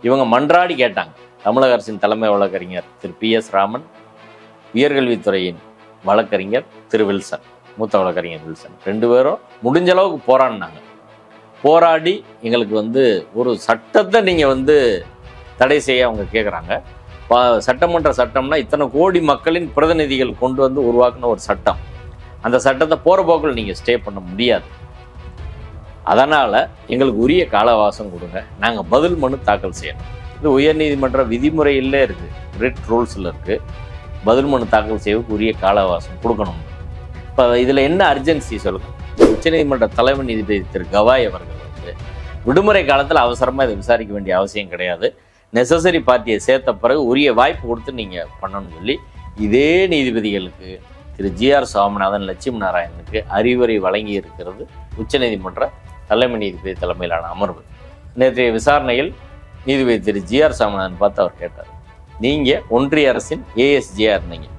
இவங்க மன்றாடி கேட்டாங்க. தமிழக அரசின் தலைமை வழக்கறிஞர் திரு PS ராமன், உயர்கல்வித்துறையின் வழக்கறிஞர் திரு வில்சன், மூத்த வழக்கறிஞர் வில்சன், 2 பேரும் முடிஞ்ச அளவுக்கு போராடினாங்க. போராடி எங்களுக்கு ஒரு சட்டத்தை நீங்கள் தடை செய்ய அவங்க கேட்குறாங்க. சட்டமன்ற சட்டம்னா இத்தனை கோடி மக்களின் பிரதிநிதிகள் கொண்டு உருவாக்குன ஒரு சட்டம். அந்த சட்டத்தை போகிற போக்கில் நீங்கள் ஸ்டே பண்ண முடியாது. அதனால் எங்களுக்கு உரிய கால அவகாசம் கொடுங்க, நாங்கள் பதில் மனு தாக்கல் செய்யணும். இது உயர்நீதிமன்ற விதிமுறையிலே இருக்குது, ரிட் ரூல்ஸில் இருக்குது. பதில் மனு தாக்கல் செய்வதற்கு உரிய கால அவகாசம் கொடுக்கணும். இப்போ இதில் என்ன அர்ஜென்சி சொல்லுங்கள். உச்சநீதிமன்ற தலைமை நீதிபதி திரு கவாய் அவர்கள் விடுமுறை காலத்தில் அவசரமாக இதை விசாரிக்க வேண்டிய அவசியம் கிடையாது, நெசசரி பார்ட்டியை சேர்த்த பிறகு உரிய வாய்ப்பு கொடுத்து நீங்கள் பண்ணணும்னு சொல்லி இதே நீதிபதிகளுக்கு திரு GR சுவாமிநாதன், லட்சுமி நாராயணனுக்கு அறிவுரை வழங்கி இருக்கிறது உச்சநீதிமன்ற தலைமை நீதிபதி தலைமையிலான அமர்வு. நேற்றைய விசாரணையில் நீதிபதி திரு GR சுவாமிநாதன் பார்த்து அவர் கேட்டார், நீங்கள் ஒன்றிய அரசின் ASGயாக இருந்தீங்க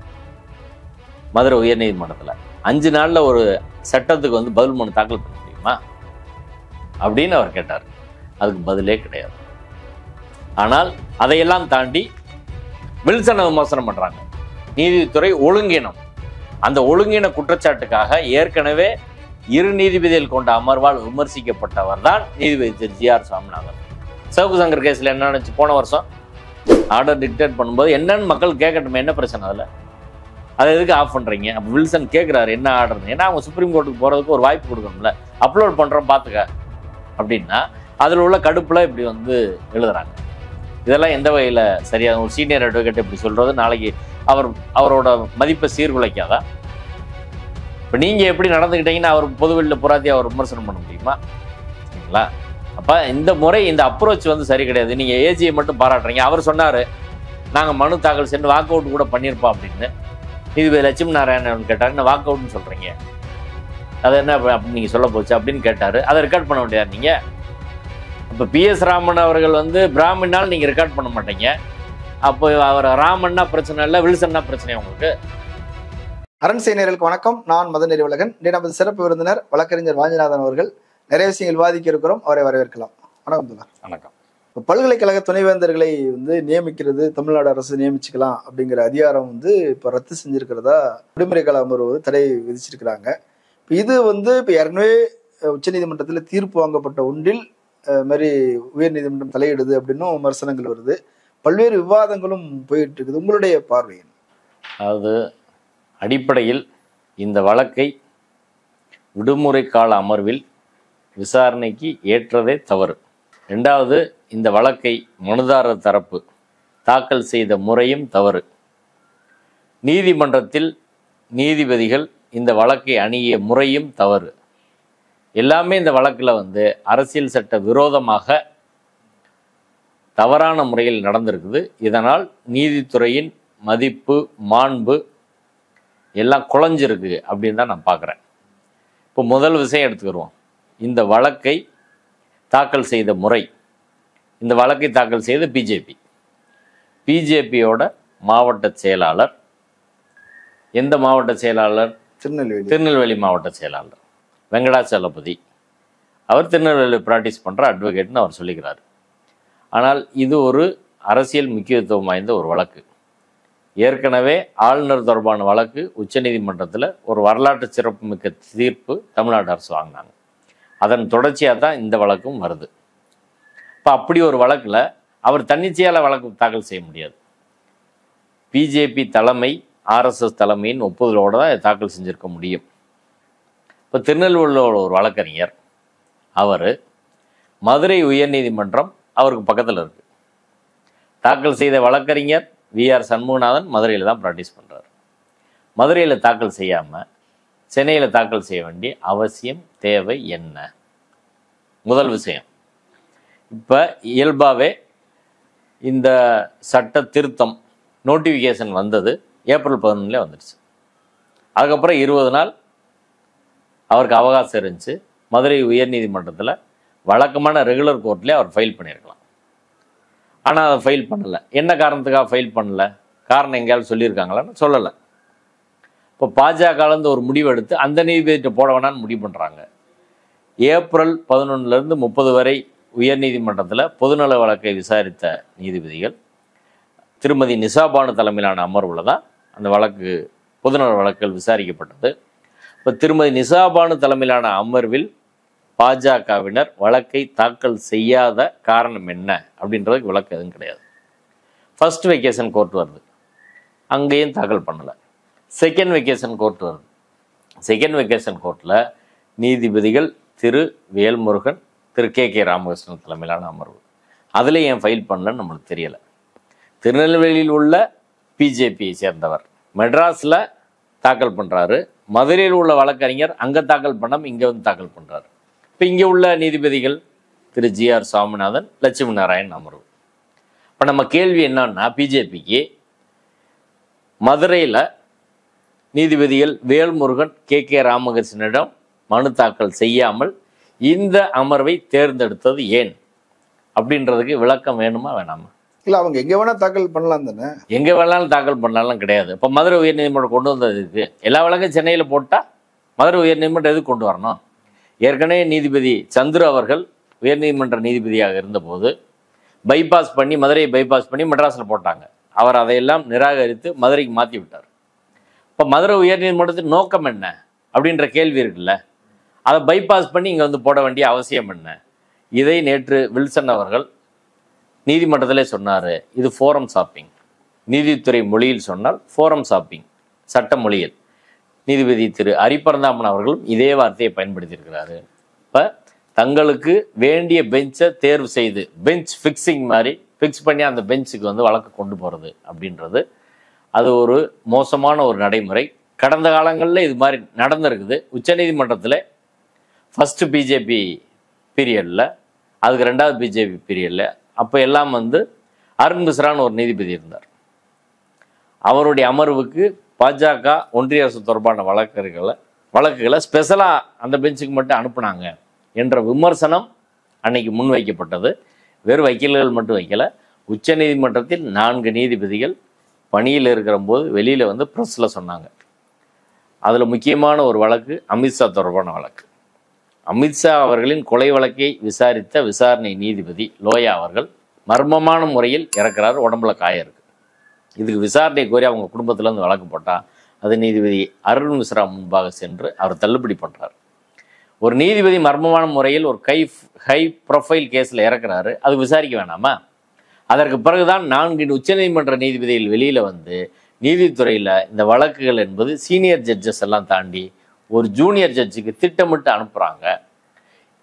மதுரை உயர்நீதிமன்றத்தில், 5 நாளில் ஒரு சட்டத்துக்கு பதில் மனு தாக்கல் பண்ண முடியுமா அப்படின்னு அவர் கேட்டார். அதுக்கு பதிலே கிடையாது. ஆனால் அதையெல்லாம் தாண்டி வில்சனை விமர்சனம் பண்ணுறாங்க. நீதித்துறை ஒழுங்கினம், அந்த ஒழுங்கின குற்றச்சாட்டுக்காக ஏற்கனவே 2 நீதிபதிகள் கொண்ட அமர்வால் விமர்சிக்கப்பட்டவர் தான் நீதிபதி திரு GR சுவாமிநாதன். சவுக்கு சங்கர் கேஸில் என்ன நினச்சி போன வருஷம் ஆர்டர் டிக்டேட் பண்ணும்போது என்னன்னு மக்கள் கேட்கட்டுமே, என்ன பிரச்சனை அதில், அதை எதுக்கு ஆஃப் பண்ணுறீங்க? அப்போ வில்சன் கேட்குறாரு என்ன ஆர்டர்னு. ஏன்னா அவங்க சுப்ரீம் கோர்ட்டுக்கு போகிறதுக்கு ஒரு வாய்ப்பு கொடுக்கணும்ல, அப்லோட் பண்ணுறோம் பார்த்துக்க அப்படின்னா அதில் உள்ள கடுப்பில் இப்படி எழுதுறாங்க. இதெல்லாம் எந்த வகையில் சரியாக? ஒரு சீனியர் அட்வொகேட் இப்படி சொல்கிறது நாளைக்கு அவரோட மதிப்பை சீர்குலைக்காதா? இப்போ நீங்கள் எப்படி நடந்துக்கிட்டீங்கன்னா அவர் பொதுவெளியில் புறாத்தி அவர் விமர்சனம் பண்ண முடியுமா? சரிங்களா? அப்போ இந்த முறை இந்த அப்ரோச் சரி கிடையாது. நீங்கள் ஏஜியை மட்டும் பாராட்டுறீங்க. அவர் சொன்னார் நாங்கள் மனு தாக்கல் சென்று வாக் அவுட் கூட பண்ணியிருப்போம் அப்படின்னு. நீதிபதி லட்சுமி நாராயணன் கேட்டார், என்ன வாக் அவுட்னு சொல்கிறீங்க, அது என்ன அப்படின்னு நீங்கள் சொல்ல போச்சு அப்படின்னு கேட்டார். அதை ரெக்கார்ட் பண்ண முடியாது நீங்கள். இப்போ PS ராமன் அவர்கள் பிராமினால் நீங்கள் ரெக்கார்ட் பண்ண மாட்டீங்க. அப்போ அவர் ராமன்னா பிரச்சனை இல்லை, வில்சன்னா பிரச்சனை உங்களுக்கு. அரண்சை நேயர்களுக்கு வணக்கம். நான் மதன் நெறிவலகன். நமது சிறப்பு விருந்தினர் வழக்கறிஞர் வாஞ்சிநாதன் அவர்கள். நிறைய விஷயங்கள் விவாதிக்க இருக்கிறோம், அவரை வரவேற்கலாம். வணக்கம். வணக்கம். இப்போ பல்கலைக்கழக துணைவேந்தர்களை ஏமிக்கிறது தமிழ்நாடு அரசு நியமிச்சுக்கலாம் அப்படிங்கிற அதிகாரம் இப்போ ரத்து செஞ்சிருக்கிறதா விடுமுறை கால அமர்வு தடை விதிச்சிருக்கிறாங்க. இப்போ இது இப்போ ஏற்கனவே உச்சநீதிமன்றத்தில் தீர்ப்பு வாங்கப்பட்ட ஒன்றில் மாதிரி உயர்நீதிமன்றம் தலையிடுது அப்படின்னும் விமர்சனங்கள் வருது. பல்வேறு விவாதங்களும் போயிட்டு இருக்குது. உங்களுடைய பார்வை? அதாவது அடிப்படையில் இந்த வழக்கை விடுமுறை கால அமர்வில் விசாரணைக்கு ஏற்றதே தவறு. 2வது, இந்த வழக்கை மனுதாரர் தரப்பு தாக்கல் செய்த முறையும் தவறு. நீதிமன்றத்தில் நீதிபதிகள் இந்த வழக்கை அணுகிய முறையும் தவறு. எல்லாமே இந்த வழக்கில் அரசியல் சட்ட விரோதமாக தவறான முறையில் நடந்திருக்குது. இதனால் நீதித்துறையின் மதிப்பு, மாண்பு எல்லாம் குலைஞ்சிருக்கு அப்படின்னு தான் நான் பார்க்குறேன். இப்போ முதல் விஷயம் எடுத்துக்கிடுவோம். இந்த வழக்கை தாக்கல் செய்த முறை. இந்த வழக்கை தாக்கல் செய்த பிஜேபியோட மாவட்ட செயலாளர். எந்த மாவட்ட செயலாளர்? திருநெல்வேலி மாவட்ட செயலாளர் வெங்கடாச்சலபதி. அவர் திருநெல்வேலி ப்ராக்டிஸ் பண்ணுற அட்வொகேட்னு அவர் சொல்லிக்கிறார். ஆனால் இது ஒரு அரசியல் முக்கியத்துவம் வாய்ந்த ஒரு வழக்கு. ஏற்கனவே ஆளுநர் தொடர்பான வழக்கு உச்சநீதிமன்றத்தில் ஒரு வரலாற்று சிறப்புமிக்க தீர்ப்பு தமிழ்நாடு அரசு வாங்கினாங்க. அதன் தொடர்ச்சியாக தான் இந்த வழக்கும் வருது. இப்போ அப்படி ஒரு வழக்கில் அவர் தன்னிச்சையால் வழக்கு தாக்கல் செய்ய முடியாது. பிஜேபி தலைமை, RSS தலைமையின் ஒப்புதலோடு தான் தாக்கல் செஞ்சுருக்க முடியும். இப்போ திருநெல்வேலியோட ஒரு வழக்கறிஞர், அவர் மதுரை உயர்நீதிமன்றம் அவருக்கு பக்கத்தில் இருக்குது. தாக்கல் செய்த வழக்கறிஞர் VR சண்முகநாதன் மதுரையில் தான் ப்ராக்டிஸ் பண்ணுறார். மதுரையில் தாக்கல் செய்யாமல் சென்னையில் தாக்கல் செய்ய வேண்டிய அவசியம் தேவை என்ன? முதல் விஷயம். இப்போ இயல்பாகவே இந்த சட்ட திருத்தம் நோட்டிஃபிகேஷன் வந்தது ஏப்ரல் 11 வந்துடுச்சு. அதுக்கப்புறம் 20 நாள் அவருக்கு அவகாசம் இருந்துச்சு. மதுரை உயர்நீதிமன்றத்தில் வழக்கமான ரெகுலர் கோர்ட்லேயே அவர் ஃபைல் பண்ணியிருக்கலாம். ஆனால் அதை ஃபைல் பண்ணலை. என்ன காரணத்துக்காக ஃபைல் பண்ணலை? காரணம் எங்கேயாவது சொல்லியிருக்காங்களான்னு சொல்லலை. இப்போ பாஜகலேருந்து ஒரு முடிவு எடுத்து அந்த நீதிபதிகிட்ட போட வேணான்னு முடிவு பண்ணுறாங்க. ஏப்ரல் 11 30 வரை உயர்நீதிமன்றத்தில் பொதுநல வழக்கை விசாரித்த நீதிபதிகள் திருமதி நிசாபானு தலைமையிலான அமர்வில் தான் அந்த வழக்கு பொதுநல வழக்குகள் விசாரிக்கப்பட்டது. இப்போ திருமதி நிசாபானு தலைமையிலான அமர்வில் பாஜகவினர் வழக்கை தாக்கல் செய்யாத காரணம் என்ன அப்படின்றதுக்கு விளக்கம் எதுவும் கிடையாது. ஃபர்ஸ்ட் வெக்கேஷன் கோர்ட் வருது, அங்கேயும் தாக்கல் பண்ணலை. செகண்ட் வெக்கேஷன் கோர்ட் வருது, செகண்ட் வெக்கேஷன் கோர்ட்டில் நீதிபதிகள் திரு வேல்முருகன், திரு கே ராமகிருஷ்ணன் தலைமையிலான அமர்வு. அதில் ஏன் ஃபைல் பண்ணலன்னு நம்மளுக்கு தெரியலை. திருநெல்வேலியில் உள்ள பிஜேபியை சேர்ந்தவர் மெட்ராஸில் தாக்கல் பண்ணுறாரு, மதுரையில் உள்ள வழக்கறிஞர் அங்கே தாக்கல் பண்ணாமல் இங்கே வந்து தாக்கல் பண்ணுறாரு. இப்போ இங்கே உள்ள நீதிபதிகள் திரு ஜி.ஆர். சாமிநாதன், லட்சுமி நாராயண் அமர்வு. இப்போ நம்ம கேள்வி என்னன்னா, பிஜேபிக்கு மதுரையில் நீதிபதிகள் வேல்முருகன், கே ராமகிருஷ்ணனிடம் மனு தாக்கல் செய்யாமல் இந்த அமர்வை தேர்ந்தெடுத்தது ஏன் அப்படின்றதுக்கு விளக்கம் வேணுமா வேணாமா? இல்லை, அவங்க எங்கே வேணால் தாக்கல் பண்ணலாம் தானே. எங்கே வேணாலும் தாக்கல் பண்ணலாம் கிடையாது. இப்போ மதுரை உயர்நீதிமன்றம் கொண்டு வந்ததுக்கு எல்லா வழக்கும் சென்னையில் போட்டால் மதுரை உயர்நீதிமன்றம் எதுக்கு கொண்டு வரணும்? ஏற்கனவே நீதிபதி சந்துரு அவர்கள் உயர்நீதிமன்ற நீதிபதியாக இருந்தபோது பைபாஸ் பண்ணி, மதுரையை பைபாஸ் பண்ணி மெட்ராஸில் போட்டாங்க. அவர் அதையெல்லாம் நிராகரித்து மதுரைக்கு மாற்றி விட்டார். இப்போ மதுரை உயர்நீதிமன்றத்தின் நோக்கம் என்ன அப்படின்ற கேள்வி இருக்குல்ல, அதை பைபாஸ் பண்ணி இங்கே வந்து போட வேண்டிய அவசியம் என்ன? இதை நேற்று வில்சன் அவர்கள் நீதிமன்றத்திலே சொன்னார். இது ஃபோரம் ஷாப்பிங். நீதித்துறை மொழியில் சொன்னால் ஃபோரம் ஷாப்பிங், சட்ட மொழியில். நீதிபதி திரு ஹரிபரந்தாமன் அவர்களும் இதே வார்த்தையை பயன்படுத்தியிருக்கிறாரு. இப்போ தங்களுக்கு வேண்டிய பெஞ்சை தேர்வு செய்து, பெஞ்ச் ஃபிக்ஸிங் மாதிரி ஃபிக்ஸ் பண்ணி அந்த பெஞ்சுக்கு வந்து வழக்கு கொண்டு போகிறது அப்படின்றது அது ஒரு மோசமான ஒரு நடைமுறை. கடந்த காலங்களில் இது மாதிரி நடந்திருக்குது. உச்சநீதிமன்றத்தில் ஃபஸ்ட்டு பிஜேபி பீரியடில், அதுக்கு ரெண்டாவது பிஜேபி பீரியடில், அப்போ எல்லாம் வந்து அருண் மிஸ்ரான்னு ஒரு நீதிபதி இருந்தார். அவருடைய அமர்வுக்கு பாஜக ஒன்றிய அரசு தொடர்பான வழக்குகளை ஸ்பெஷலாக அந்த பெஞ்சுக்கு மட்டும் அனுப்புனாங்க என்ற விமர்சனம் அன்னைக்கு முன்வைக்கப்பட்டது. வெறும் வக்கீல்கள் மட்டும் வைக்கல, உச்சநீதிமன்றத்தில் 4 நீதிபதிகள் பணியில் இருக்கிற போது வெளியில் வந்து ப்ரெஸ்ஸில் சொன்னாங்க. அதில் முக்கியமான ஒரு வழக்கு அமித்ஷா தொடர்பான வழக்கு. அமித்ஷா அவர்களின் கொலை வழக்கை விசாரித்த விசாரணை நீதிபதி லோயா அவர்கள் மர்மமான முறையில் இறக்குறாரு, உடம்புல காயம் இருக்குது. இதுக்கு விசாரணை கோரி அவங்க குடும்பத்திலேருந்து வழக்கு போட்டால் அது நீதிபதி அருண் மிஸ்ரா முன்பாக சென்று அவர் தள்ளுபடி பண்ணுறார். ஒரு நீதிபதி மர்மமான முறையில் ஒரு ஹை ப்ரொஃபைல் கேஸில் இறக்குறாரு, அது விசாரிக்க வேணாமா? அதற்கு பிறகுதான் 4 உச்சநீதிமன்ற நீதிபதிகள் வெளியில் வந்து நீதித்துறையில் இந்த வழக்குகள் என்பது சீனியர் ஜட்ஜஸ் எல்லாம் தாண்டி ஒரு ஜூனியர் ஜட்ஜுக்கு திட்டமிட்டு அனுப்புகிறாங்க.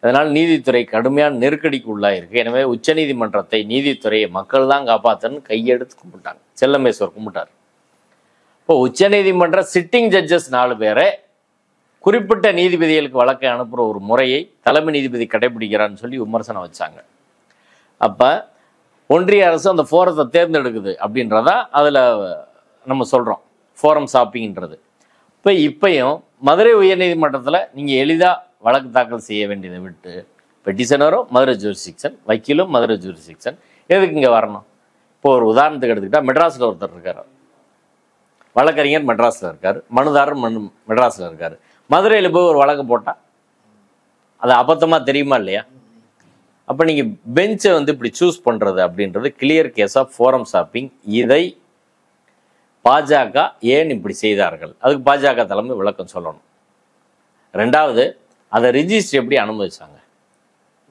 அதனால் நீதித்துறை கடுமையான நெருக்கடிக்கு உள்ளாயிருக்கு. எனவே உச்சநீதிமன்றத்தை, நீதித்துறையை மக்கள் தான் காப்பாற்றன்னு கையெடுத்து கும்பிட்டாங்க. செல்லமேஸ்வர் கும்பிட்டார். இப்போ உச்சநீதிமன்ற சிட்டிங் ஜட்ஜஸ் 4 பேரை குறிப்பிட்ட நீதிபதிகளுக்கு வழக்கை அனுப்புகிற ஒரு முறையை தலைமை நீதிபதி கடைபிடிக்கிறான்னு சொல்லி விமர்சனம் வச்சாங்க. அப்போ ஒன்றிய அரசு அந்த ஃபோரத்தை தேர்ந்தெடுக்குது அப்படின்றதா அதில் நம்ம சொல்கிறோம், ஃபோரம் ஷாப்பிங்கிறது. இப்பையும் மதுரை உயர்நீதிமன்றத்தில் நீங்கள் எளிதாக வழக்கு தாக்கல் செய்ய வேண்டியதை விட்டு பெட்டிஷனரும் மதுரை ஜூரிஸ்டிக்ஷன், வக்கீலும் மதுரை ஜூரிஸ்டிக்ஷன், எதுக்கு இங்கே வரணும்? இப்போ ஒரு உதாரணத்துக்கு எடுத்துக்கிட்டால் மெட்ராஸில் ஒருத்தர் இருக்கார், வழக்கறிஞர் மெட்ராஸில் இருக்கார், மனுதாரர் மெட்ராஸில் இருக்கார். மதுரையில் போய் ஒரு வழக்கு போட்டால் அது அபத்தமாக தெரியுமா இல்லையா? அப்போ நீங்கள் பெஞ்சை வந்து இப்படி சூஸ் பண்ணுறது அப்படின்றது clear case of forum shopping. இதை பாஜக ஏன் இப்படி செய்தார்கள், அதுக்கு பாஜக தலைமை விளக்கம் சொல்லணும். ரெண்டாவது, அதை ரிஜிஸ்ட்ரி எப்படி அனுமதிச்சாங்க?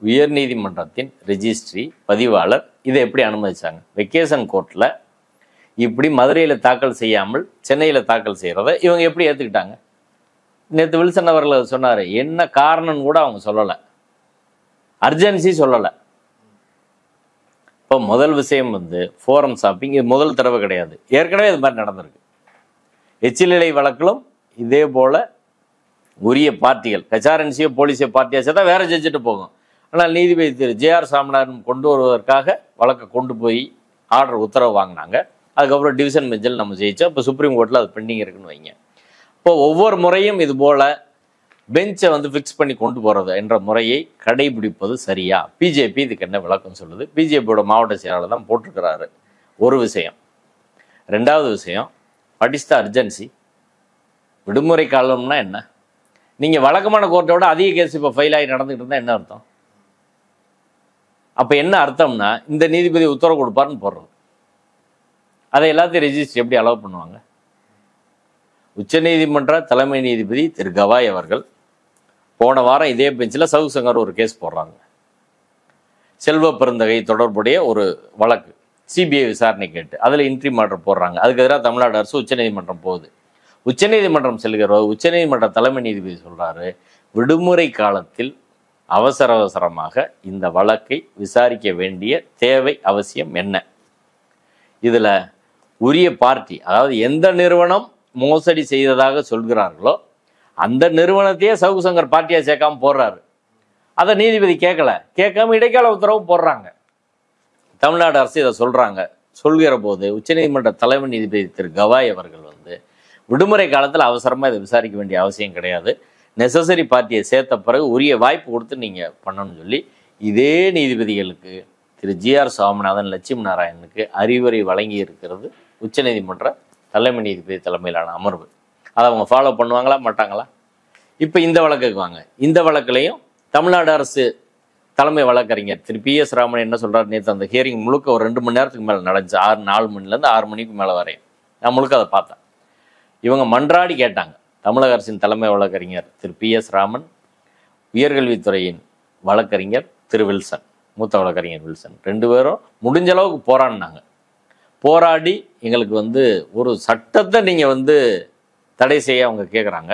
உயர்நீதிமன்றத்தின் ரிஜிஸ்ட்ரி பதிவாளர் இதை எப்படி அனுமதிச்சாங்க? வெக்கேஷன் கோர்ட்டில் இப்படி மதுரையில் தாக்கல் செய்யாமல் சென்னையில் தாக்கல் செய்கிறத இவங்க எப்படி ஏற்றுக்கிட்டாங்க? நேற்று வில்சன் அவர்கள் சொன்னார், என்ன காரணம்னு கூட அவங்க சொல்லலை, அர்ஜென்சி சொல்லலை. இப்போ முதல் விஷயம் வந்து ஃபோரம் ஷாப்பிங், இது முதல் தடவை கிடையாது, ஏற்கனவே இது மாதிரி நடந்திருக்கு. எச்சிலை வழக்கிலும் இதே போல் உரிய பார்ட்டிகள், ஹெச்ஆர்என்சியோ போலீஸோ பார்ட்டியாக சேர்த்தா வேறு ஜட்ஜிட்டு போகும். ஆனால் நீதிபதி திரு ஜே.ஆர். சாமிநாதன் கொண்டு வருவதற்காக வழக்கை கொண்டு போய் ஆர்டர் உத்தரவு வாங்கினாங்க. அதுக்கப்புறம் டிவிஷன் பெஞ்சில் நம்ம ஜெயிச்சோம். இப்போ சுப்ரீம் கோர்ட்டில் அது பெண்டிங் இருக்குன்னு வைங்க. இப்போ ஒவ்வொரு முறையும் இது போல் பெஞ்சை வந்து ஃபிக்ஸ் பண்ணி கொண்டு போகிறது என்ற முறையை கடைபிடிப்பது சரியா? பிஜேபி இதுக்கு என்ன விளக்கம் சொல்லுது? பிஜேபியோட மாவட்ட செயலாளர் தான் போட்டிருக்கிறாரு. ஒரு விஷயம். ரெண்டாவது விஷயம், வாட் இஸ் த அர்ஜென்சி? விடுமுறை காலம்னா என்ன? நீங்கள் வழக்கமான கோர்ட்டை விட அதிக கேஸ் இப்போ ஃபைல் ஆகி நடந்துகிட்டு இருந்தால் என்ன அர்த்தம்? அப்போ என்ன அர்த்தம்னா இந்த நீதிபதி உத்தரவு கொடுப்பாருன்னு போடுறது. அதை எல்லாத்தையும் ரெஜிஸ்டர் எப்படி அலோவ் பண்ணுவாங்க? உச்சநீதிமன்ற தலைமை நீதிபதி திரு கவாய் அவர்கள் போன வாரம் இதே பெஞ்சில் சவுக் சங்கர் ஒரு கேஸ் போடுறாங்க. செல்வ பெருந்தகை தொடர்புடைய ஒரு வழக்கு சிபிஐ விசாரணை கேட்டு அதில் இன்ட்ரி ஆர்டர் போடுறாங்க. அதுக்கு எதிராக தமிழ்நாடு அரசு உச்சநீதிமன்றம் போகுது. உச்சநீதிமன்றம் செல்கிற உச்சநீதிமன்ற தலைமை நீதிபதி சொல்றாரு, விடுமுறை காலத்தில் அவசரமாக இந்த வழக்கை விசாரிக்க வேண்டிய தேவை அவசியம் என்ன? இதுல உரிய பார்ட்டி, அதாவது எந்த நிறுவனம் மோசடி செய்ததாக சொல்கிறார்களோ அந்த நிறுவனத்தையே சவுக் சங்கர் பார்ட்டியா சேர்க்காம போடுறாரு. அதை நீதிபதி கேட்காம இடைக்கால உத்தரவு போடுறாங்க. தமிழ்நாடு அரசு இதை சொல்கிற போது உச்சநீதிமன்ற தலைமை நீதிபதி திரு கவாய் அவர்கள் விடுமுறை காலத்தில் அவசரமா இதை விசாரிக்க வேண்டிய அவசியம் கிடையாது, நெசசரி பார்ட்டியை சேர்த்த பிறகு உரிய வாய்ப்பு கொடுத்து நீங்க பண்ணணும்னு சொல்லி இதே நீதிபதிகளுக்கு திரு ஜி.ஆர். சுவாமிநாதன், லட்சுமி நாராயணனுக்கு அறிவுரை வழங்கி இருக்கிறது உச்சநீதிமன்ற தலைமை நீதிபதி தலைமையிலான அமர்வு. அதை அவங்க ஃபாலோ பண்ணுவாங்களா மாட்டாங்களா? இப்போ இந்த வழக்குக்கு வாங்க. இந்த வழக்குலையும் தமிழ்நாடு அரசு தலைமை வழக்கறிஞர் திரு பி.எஸ். ராமன் என்ன சொல்றாரு, நேற்று அந்த ஹியரிங் முழுக்க ஒரு 2 மணி நேரத்துக்கு மேலே நடந்துச்சு. 4 மணிலேருந்து 6 மணிக்கு மேலே வரையும் நான் முழுக்க அதை பார்த்தேன். இவங்க மன்றாடி கேட்டாங்க. தமிழக அரசின் தலைமை வழக்கறிஞர் திரு பி.எஸ். ராமன், உயர்கல்வித்துறையின் வழக்கறிஞர் திரு வில்சன், மூத்த வழக்கறிஞர் வில்சன், 2 பேரும் முடிஞ்ச அளவுக்கு போராடி எங்களுக்கு ஒரு சட்டத்தை நீங்கள் தடை செய்ய அவங்க கேட்குறாங்க.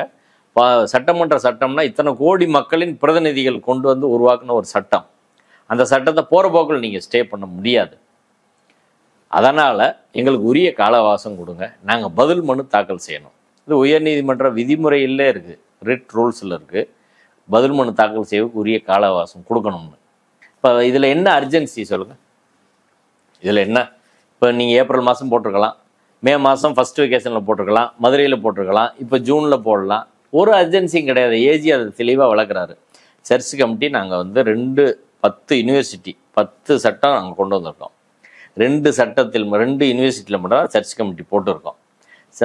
சட்டம்னா இத்தனை கோடி மக்களின் பிரதிநிதிகள் கொண்டு உருவாக்குன ஒரு சட்டம். அந்த சட்டத்தை போகிற போக்கில் நீங்கள் ஸ்டே பண்ண முடியாது. அதனால் எங்களுக்கு உரிய கால அவகாசம் கொடுங்க, நாங்கள் பதில் மனு தாக்கல் செய்யணும். இது உயர்நீதிமன்ற விதிமுறையிலே இருக்குது, ரிட் ரூல்ஸில் இருக்குது. பதில் மனு தாக்கல் செய்வதற்கு உரிய கால அவகாசம் கொடுக்கணும்னு. இப்போ இதில் என்ன அர்ஜென்சி சொல்லுங்கள்? இதில் என்ன, இப்போ நீங்கள் ஏப்ரல் மாதம் போட்டிருக்கலாம், மே மாதம் ஃபஸ்ட் வெக்கேஷனில் போட்டிருக்கலாம், மதுரையில் போட்டிருக்கலாம், இப்போ ஜூனில் போடலாம். ஒரு அர்ஜென்சியும் கிடையாது. ஏஜி அதை தெளிவாக வளர்க்குறாரு. சர்ச் கமிட்டி நாங்கள் 10 யூனிவர்சிட்டி 10 சட்டம் நாங்கள் கொண்டு வந்திருக்கோம். 2 யூனிவர்சிட்டியில் மட்டும் தான் சர்ச் கமிட்டி போட்டிருக்கோம்.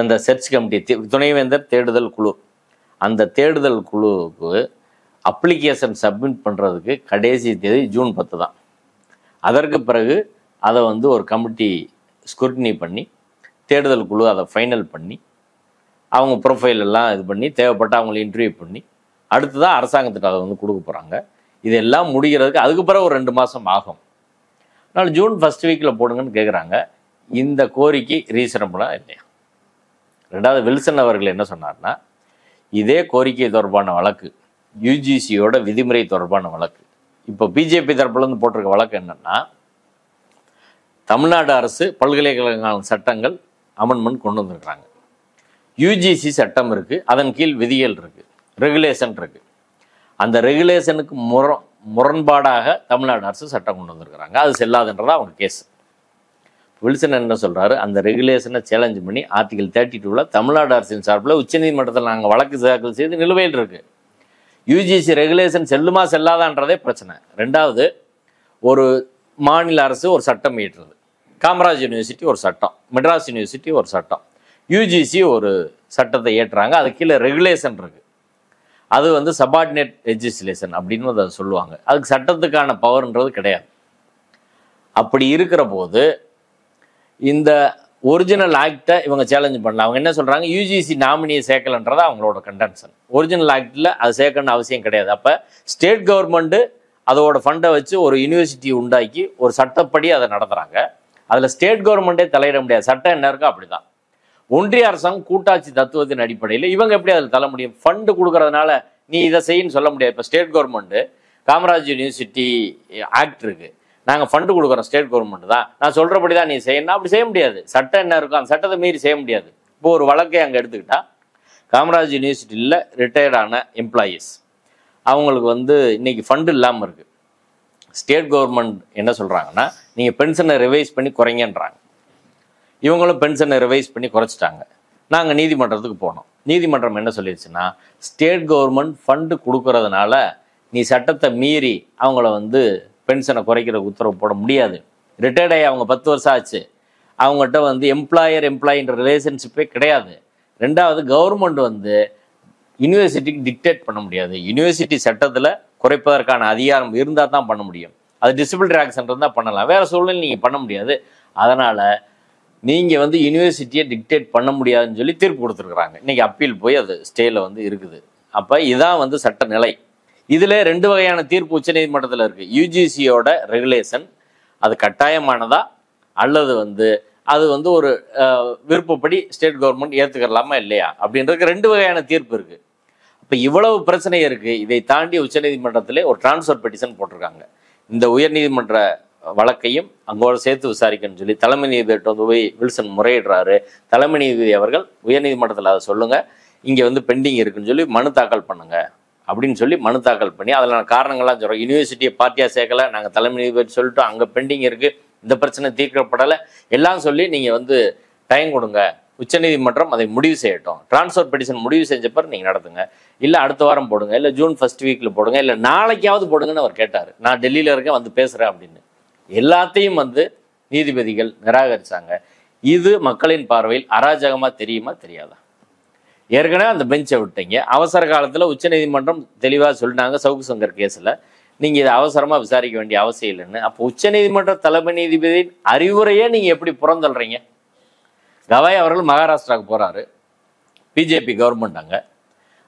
அந்த சர்ச் கமிட்டி துணைவேந்தர் தேடுதல் குழு, அந்த தேடுதல் குழுவுக்கு அப்ளிகேஷன் சப்மிட் பண்ணுறதுக்கு கடைசி தேதி ஜூன் 10 தான். அதற்கு பிறகு அதை ஒரு கமிட்டி ஸ்குருட்டினி பண்ணி தேடுதல் குழு அதை ஃபைனல் பண்ணி அவங்க ப்ரொஃபைல் எல்லாம் இது பண்ணி தேவைப்பட்ட அவங்களை இன்டர்வியூ பண்ணி அடுத்ததான் அரசாங்கத்துக்கு அதை கொடுக்க போகிறாங்க. இதெல்லாம் முடிகிறதுக்கு அதுக்கு பிறகு ஒரு 2 மாதம் ஆகும். அதனால் ஜூன் ஃபர்ஸ்ட் வீக்கில் போடுங்கன்னு கேட்குறாங்க. இந்த கோரிக்கை ரீசனபிளாக இல்லையா? 2வது வில்சன் அவர்கள் என்ன சொன்னார்னா, இதே கோரிக்கை தொடர்பான வழக்கு யுஜிசியோட விதிமுறை தொடர்பான வழக்கு. இப்போ பிஜேபி தரப்புலேருந்து போட்டிருக்க வழக்கு என்னன்னா, தமிழ்நாடு அரசு பல்கலைக்கழகங்கள் சட்டங்கள் அமெண்ட்மெண்ட் கொண்டு வந்திருக்கிறாங்க. யுஜிசி சட்டம் இருக்குது, அதன் கீழ் விதிகள் இருக்குது, ரெகுலேஷன் இருக்குது. அந்த ரெகுலேஷனுக்கு முரண்பாடாக தமிழ்நாடு அரசு சட்டம் கொண்டு வந்திருக்கிறாங்க, அது செல்லாதுன்றதா அவங்க கேஸ். வில்சன் என்ன சொல்கிறாரு, அந்த ரெகுலேஷனை சேலஞ்ச் பண்ணி ஆர்டிகல் 32 தமிழ்நாடு அரசின் சார்பில் உச்சநீதிமன்றத்தில் நாங்கள் வழக்கு தாக்கல் செய்து நிலுவையில் இருக்குது. யூஜிசி ரெகுலேஷன் செல்லுமா செல்லாதான்றதே பிரச்சனை. 2வது, ஒரு மாநில அரசு ஒரு சட்டம் இயற்றுறது, காமராஜ் யூனிவர்சிட்டி ஒரு சட்டம், மெட்ராஸ் யூனிவர்சிட்டி ஒரு சட்டம், யூஜிசி ஒரு சட்டத்தை ஏற்றுறாங்க, அது கீழே ரெகுலேஷன் இருக்குது. அது சபார்டினேட் லெஜிஸ்லேஷன் அப்படின்னு அதை சொல்லுவாங்க. அதுக்கு சட்டத்துக்கான பவர்ன்றது கிடையாது. அப்படி இருக்கிற போது இந்த ஒரிஜினல் ஆக்டை இவங்க சேலஞ்ச் பண்ணல. அவங்க என்ன சொல்கிறாங்க, யூஜிசி நாமினியை சேர்க்கலன்றதா அவங்களோட கண்டென்ஷன். ஒரிஜினல் ஆக்டில் அது சேர்க்கணும்னு அவசியம் கிடையாது. அப்போ ஸ்டேட் கவர்மெண்ட்டு அதோட ஃபண்டை வச்சு ஒரு யூனிவர்சிட்டி உண்டாக்கி ஒரு சட்டப்படி அதை நடத்துகிறாங்க. அதில் ஸ்டேட் கவர்மெண்ட்டே தலையிட முடியாது. சட்டம் என்ன இருக்கோ அப்படி தான். ஒன்றிய அரசாங்கம் கூட்டாட்சி தத்துவத்தின் அடிப்படையில் இவங்க எப்படி அதில் தள்ள முடியும்? ஃபண்டு கொடுக்கறதுனால நீ இதை செய்யன்னு சொல்ல முடியாது. இப்போ state government Kamaraj university act இருக்குது, நாங்கள் ஃபண்டு கொடுக்குறோம், ஸ்டேட் கவர்மெண்ட் தான், நான் சொல்கிறபடி தான் நீ செய்யணும், அப்படி செய்ய முடியாது. சட்டம் என்ன இருக்கும், அந்த சட்டத்தை மீறி செய்ய முடியாது. இப்போ ஒரு வழக்கை அங்கே எடுத்துக்கிட்டா, காமராஜ் யூனிவர்சிட்டியில் ரிட்டையர்டான எம்ப்ளாயீஸ் அவங்களுக்கு இன்னைக்கு ஃபண்டு இல்லாமல் இருக்குது. ஸ்டேட் கவர்மெண்ட் என்ன சொல்கிறாங்கன்னா, நீங்கள் பென்ஷனை ரிவைஸ் பண்ணி குறைங்கன்றாங்க. இவங்களும் பென்ஷனை ரிவைஸ் பண்ணி குறைச்சிட்டாங்க. நாங்கள் நீதிமன்றத்துக்கு போனோம். நீதிமன்றம் என்ன சொல்லிடுச்சுன்னா, ஸ்டேட் கவர்மெண்ட் ஃபண்டு கொடுக்கறதுனால நீ சட்டத்தை மீறி அவங்கள பென்ஷனை குறைக்கிற உத்தரவு போட முடியாது. ரிட்டையர்ட் ஆகி அவங்க 10 வருஷம் ஆச்சு. அவங்ககிட்ட எம்ப்ளாயின்ற ரிலேஷன்ஷிப்பே கிடையாது. 2வது, கவர்மெண்ட் யூனிவர்சிட்டிக்கு டிக்டேட் பண்ண முடியாது. யூனிவர்சிட்டி சட்டத்தில் குறைப்பதற்கான அதிகாரம் இருந்தால் தான் பண்ண முடியும். அது டிசிபிலினரி ஆக்ஷன் இருந்தால் பண்ணலாம், வேறு சூழ்நிலை நீங்கள் பண்ண முடியாது. அதனால் நீங்கள் வந்து யூனிவர்சிட்டியை டிக்டேட் பண்ண முடியாதுன்னு சொல்லி தீர்ப்பு கொடுத்துருக்குறாங்க. இன்றைக்கி அப்பீல் போய் அது ஸ்டேயில் வந்து இருக்குது. அப்போ இதான் வந்து சட்ட நிலை. இதில் 2 வகையான தீர்ப்பு உச்சநீதிமன்றத்தில் இருக்குது. யூஜிசியோட ரெகுலேஷன் அது கட்டாயமானதா அல்லது வந்து அது வந்து ஒரு விருப்பப்படி ஸ்டேட் கவர்மெண்ட் ஏற்றுக்கலாமா இல்லையா அப்படின்றதுக்கு 2 வகையான தீர்ப்பு இருக்குது. இப்போ இவ்வளவு பிரச்சனை இருக்குது. இதை தாண்டி உச்சநீதிமன்றத்திலே ஒரு டிரான்ஸ்ஃபர் பெட்டிஷன் போட்டிருக்காங்க. இந்த உயர்நீதிமன்ற வழக்கையும் அங்கோட சேர்த்து விசாரிக்கணும்னு சொல்லி தலைமை நீதிபதிட்டு வந்து போய் வில்சன் முறையிடுறாரு. தலைமை நீதிபதி அவர்கள் உயர்நீதிமன்றத்தில் அதை சொல்லுங்கள், இங்கே வந்து பெண்டிங் இருக்குன்னு சொல்லி மனு தாக்கல் பண்ணுங்க அப்படின்னு சொல்லி மனு தாக்கல் பண்ணி அதில் காரணங்கள்லாம் சொல்கிறோம். யூனிவர்சிட்டியை பார்ட்டியாக சேர்க்கலை, நாங்கள் தலைமை நீதிபதி சொல்லிட்டோம், அங்கே பெண்டிங் இருக்குது, இந்த பிரச்சனை தீர்க்கப்படலை எல்லாம் சொல்லி நீங்கள் வந்து டைம் கொடுங்க, உச்சநீதிமன்றம் அதை முடிவு செய்யட்டும், டிரான்ஸ்ஃபர் பெட்டிஷன் முடிவு செஞ்ச பிறகு நீங்கள் நடத்துங்க, இல்லை அடுத்த வாரம் போடுங்க, இல்லை ஜூன் 1 வீக்கில் போடுங்க, இல்லை நாளைக்காவது போடுங்கன்னு அவர் கேட்டார். நான் டெல்லியில் இருக்கேன் வந்து பேசுகிறேன் அப்படின்னு. எல்லாத்தையும் வந்து நீதிபதிகள் நிராகரித்தாங்க. இது மக்களின் பார்வையில் அராஜகமாக தெரியுமா தெரியாதா? ஏற்கனவே அந்த பெஞ்சை விட்டீங்க. அவசர காலத்தில் உச்சநீதிமன்றம் தெளிவாக சொல்லிட்டாங்க சவுக்கு சங்கர் கேஸில், நீங்கள் இதை அவசரமாக விசாரிக்க வேண்டிய அவசியம் இல்லைன்னு. அப்போ உச்சநீதிமன்ற தலைமை நீதிபதியின் அறிவுரையே நீங்கள் எப்படி புறந்தள்ளுறீங்க? கவாய் அவர்கள் மகாராஷ்டிராவுக்கு போகிறாரு, பிஜேபி கவர்மெண்ட் அங்கே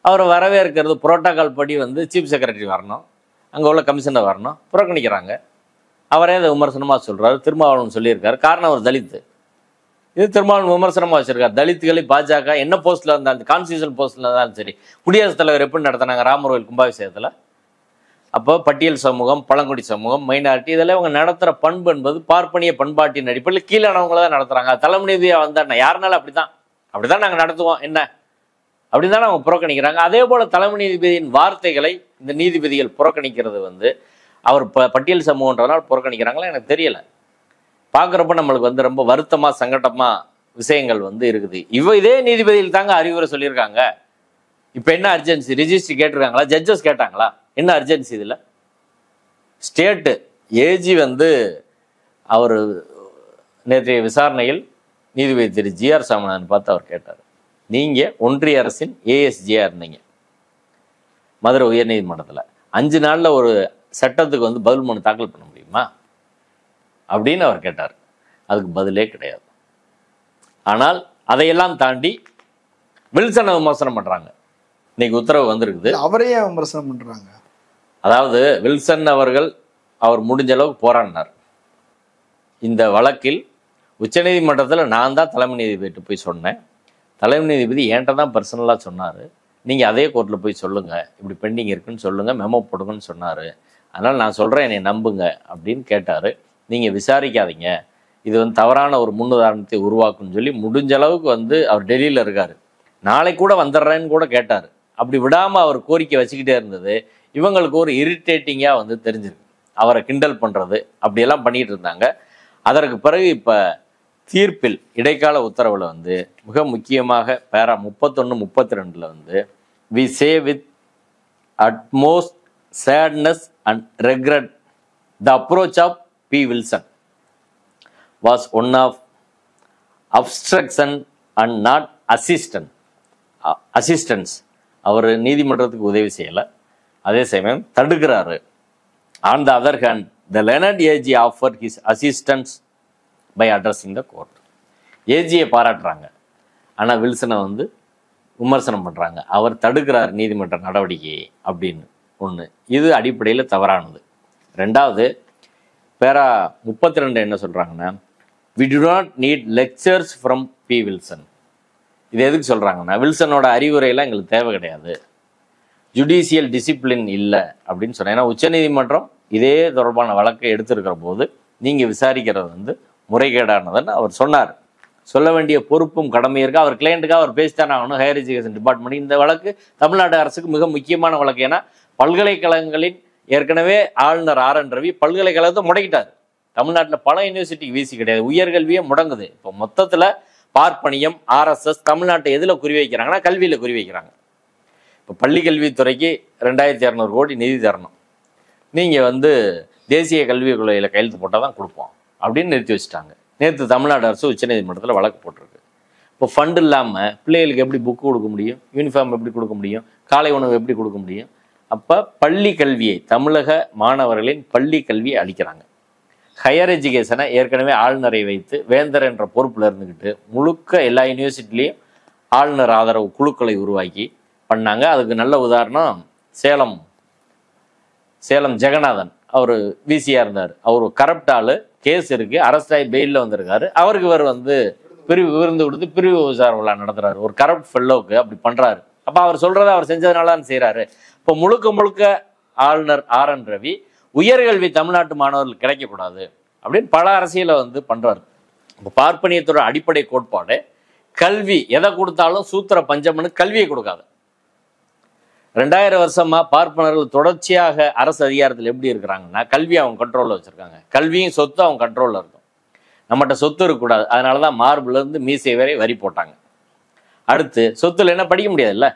அவரை வரவேற்கிறது புரோட்டோகால் படி வந்து சீஃப் செக்ரட்டரி வரணும், அங்கே உள்ள கமிஷனர் வரணும், புறக்கணிக்கிறாங்க. அவரே அதை விமர்சனமாக சொல்கிறார். திருமாவளவன் சொல்லியிருக்காரு, காரணம் அவர் தலித்து. இது திருமாவளவன் விமர்சனமாக வச்சிருக்காரு. தலித்துகளை பாஜக என்ன போஸ்ட்டில் இருந்தாலும், கான்ஸ்டியூஷன் போஸ்ட்டில் இருந்தாலும் சரி, குடியரசுத் தலைவர் எப்படி நடத்தினாங்க ராமர் கோயில் கும்பாபிஷேகத்தில்? அப்போ பட்டியல் சமூகம், பழங்குடி சமூகம், மைனாரிட்டி இதெல்லாம் இவங்க நடத்துகிற பண்பு என்பது பார்ப்பனிய பண்பாட்டின் அடிப்படையில் கீழானவங்கள தான் நடத்துகிறாங்க. தலைமை நீதியாக வந்தால் யாருனாலும் அப்படி தான் நாங்கள் நடத்துவோம் என்ன அப்படி தானே அவங்க புறக்கணிக்கிறாங்க. அதே போல் தலைமை நீதிபதியின் வார்த்தைகளை இந்த நீதிபதிகள் புறக்கணிக்கிறது வந்து அவர் பட்டியல் சமூகன்றதுனால புறக்கணிக்கிறாங்களா எனக்கு தெரியலை. பார்க்குறப்ப நம்மளுக்கு வந்து ரொம்ப வருத்தமாக சங்கடமாக விஷயங்கள் வந்து இருக்குது. இதே நீதிபதிகள் தாங்க அறிவுரை சொல்லியிருக்காங்க. இப்போ என்ன அர்ஜென்சி? ரிஜிஸ்ட்ரி கேட்டிருக்காங்களா? ஜட்ஜஸ் கேட்டாங்களா? என்ன அர்ஜென்சி இதில்? ஸ்டேட்டு ஏஜி வந்து அவர் நேற்றைய விசாரணையில் நீதிபதி திரு ஜிஆர் சாமிநாதன் பார்த்து அவர் கேட்டார், நீங்கள் ஒன்றிய அரசின் ஏஎஸ்ஜியாக இருந்தீங்க மதுரை உயர்நீதிமன்றத்தில், 5 நாளில் ஒரு சட்டத்துக்கு வந்து பதில் மனு தாக்கல் பண்ண முடியுமா அப்படின்னு அவர் கேட்டார். அதுக்கு பதிலே கிடையாது. ஆனால் அதையெல்லாம் தாண்டி வில்சனை விமர்சனம் பண்ணுறாங்க. இன்னைக்கு உத்தரவு வந்திருக்குது, அவரையே விமர்சனம் பண்ணுறாங்க. அதாவது வில்சன் அவர்கள் அவர் முடிஞ்ச அளவுக்கு போராடினார். இந்த வழக்கில் உச்சநீதிமன்றத்தில் நான் தான் தலைமை நீதிபதிட்டு போய் சொன்னேன். தலைமை நீதிபதி என்கிட்ட தான் பர்சனலாக சொன்னார், நீங்கள் அதே கோர்ட்டில் போய் சொல்லுங்கள், இப்படி பெண்டிங் இருக்குன்னு சொல்லுங்கள், மெமோ போடுங்கன்னு சொன்னார். அதனால் நான் சொல்கிறேன், என்னை நம்புங்க அப்படின்னு கேட்டார். நீங்கள் விசாரிக்காதீங்க, இது வந்து தவறான ஒரு முன்னுதாரணத்தை உருவாக்குன்னு சொல்லி முடிஞ்ச அளவுக்கு வந்து அவர் டெல்லியில் இருக்கார், நாளைக்கு கூட வந்துடுறேன்னு கூட கேட்டார். அப்படி விடாமல் அவர் கோரிக்கை வச்சுக்கிட்டே இருந்தது இவங்களுக்கு ஒரு இரிட்டேட்டிங்காக வந்து தெரிஞ்சிருக்கு. அவரை கிண்டல் பண்ணுறது அப்படியெல்லாம் பண்ணிகிட்டு இருந்தாங்க. அதற்கு பிறகு இப்போ தீர்ப்பில் இடைக்கால உத்தரவில் வந்து மிக முக்கியமாக பேரா 31, 32 வந்து we say with utmost sadness and regret the approach of P Wilson was one of obstruction and not assistance. அவர் நீதிமன்றத்துக்கு உதவி செய்யலை, அதே சமயம் தடுக்கிறாரு. On the other hand the learned AG offer his assistance by addressing the court. ஏஜியை பாராட்டுறாங்க, ஆனால் வில்சனை வந்து விமர்சனம் பண்ணுறாங்க. அவர் தடுக்கிறார் நீதிமன்ற நடவடிக்கையை அப்படின்னு ஒன்று. இது அடிப்படையில் தவறானது. ரெண்டாவது பேரா 32 என்ன சொல்கிறாங்கன்னா, we do not need lectures from P Wilson. இது எதுக்கு சொல்கிறாங்கன்னா, வில்சனோட அறிவுரையெல்லாம் எங்களுக்கு தேவை கிடையாது, ஜுடிஷியல் டிசிப்ளின் இல்லை அப்படின்னு சொன்னேன். ஏன்னா உச்சநீதிமன்றம் இதே தொடர்பான வழக்கை எடுத்திருக்கிற போது நீங்கள் விசாரிக்கிறது வந்து முறைகேடானதுன்னு அவர் சொன்னார். சொல்ல வேண்டிய பொறுப்பும் கடமையும் இருக்குது. அவர் கிளையண்ட்டுக்காக அவர் பேசித்தானே ஆகணும். ஹையர் எஜுகேஷன் டிபார்ட்மெண்ட் இந்த வழக்கு தமிழ்நாடு அரசுக்கு மிக முக்கியமான வழக்கு. ஏன்னா பல்கலைக்கழகங்களின் ஏற்கனவே ஆளுநர் RN ரவி பல்கலைக்கழகத்தை முடக்கிட்டார். தமிழ்நாட்டில் பல யூனிவர்சிட்டிக்கு வீசி கிடையாது, உயர்கல்வியே முடங்குது. இப்போ மொத்தத்தில் பார்ப்பனியம் RSS தமிழ்நாட்டை எதில் குறி வைக்கிறாங்கன்னா கல்வியில் குறி வைக்கிறாங்க. இப்போ பள்ளி கல்வித்துறைக்கு 2200 கோடி நிதி தரணும், நீங்கள் வந்து தேசிய கல்விக் கொள்கையில் கையெழுத்து போட்டால் தான் கொடுப்போம் அப்படின்னு நிறுத்தி வச்சுட்டாங்க. நேற்று தமிழ்நாடு அரசு உச்சநீதிமன்றத்தில் வழக்கு போட்டிருக்கு. இப்போ ஃபண்ட் இல்லாமல் பிள்ளைகளுக்கு எப்படி புக்கு கொடுக்க முடியும், யூனிஃபார்ம் எப்படி கொடுக்க முடியும், காலை உணவு எப்படி கொடுக்க முடியும்? அப்போ பள்ளி கல்வியை, தமிழக மாணவர்களின் பள்ளி கல்வியை அளிக்கிறாங்க. ஹையர் எஜுகேஷனை ஏற்கனவே ஆளுநரை வைத்து வேந்தர் என்ற பொறுப்பில் இருந்துக்கிட்டு முழுக்க எல்லா யூனிவர்சிட்டிலையும் ஆளுநர் ஆதரவு குழுக்களை உருவாக்கி பண்ணாங்க. அதுக்கு நல்ல உதாரணம் சேலம் ஜெகநாதன். அவர் விசியாக இருந்தார். அவர் கரப்ட் ஆள், கேஸ் இருக்குது, அரெஸ்ட் ஆகி பெயிலில் வந்திருக்காரு. அவருக்கு இவர் பிரிவு விருந்து கொடுத்து பிரிவு விசாரணை விழா நடத்துகிறாரு. ஒரு கரப்ட் ஃபெல்லோவுக்கு அப்படி பண்ணுறாரு. அப்போ அவர் சொல்கிறத அவர் செஞ்சதுனால தான் செய்கிறாரு. இப்போ முழுக்க ஆளுநர் RN ரவி உயர்கல்வி தமிழ்நாட்டு மாணவர்களுக்கு கிடைக்கக்கூடாது அப்படின்னு பல அரசியலை பண்ணுறாரு. இப்போ பார்ப்பனியத்தோட அடிப்படை கோட்பாடு கல்வி, எதை கொடுத்தாலும் சூத்திர பஞ்சம்னு கல்வியை கொடுக்காது. 2000 வருஷமா பார்ப்பனர்கள் தொடர்ச்சியாக அரசு அதிகாரத்தில் எப்படி இருக்கிறாங்கன்னா கல்வியை அவங்க கண்ட்ரோலில் வச்சுருக்காங்க. கல்வியும் சொத்து அவங்க கண்ட்ரோலில் இருக்கும். நம்மகிட்ட சொத்து இருக்கக்கூடாது. அதனால தான் மார்பிலேருந்து மீசை வரை வரி போட்டாங்க. அடுத்து சொத்துல என்ன படிக்க முடியாதுல்ல.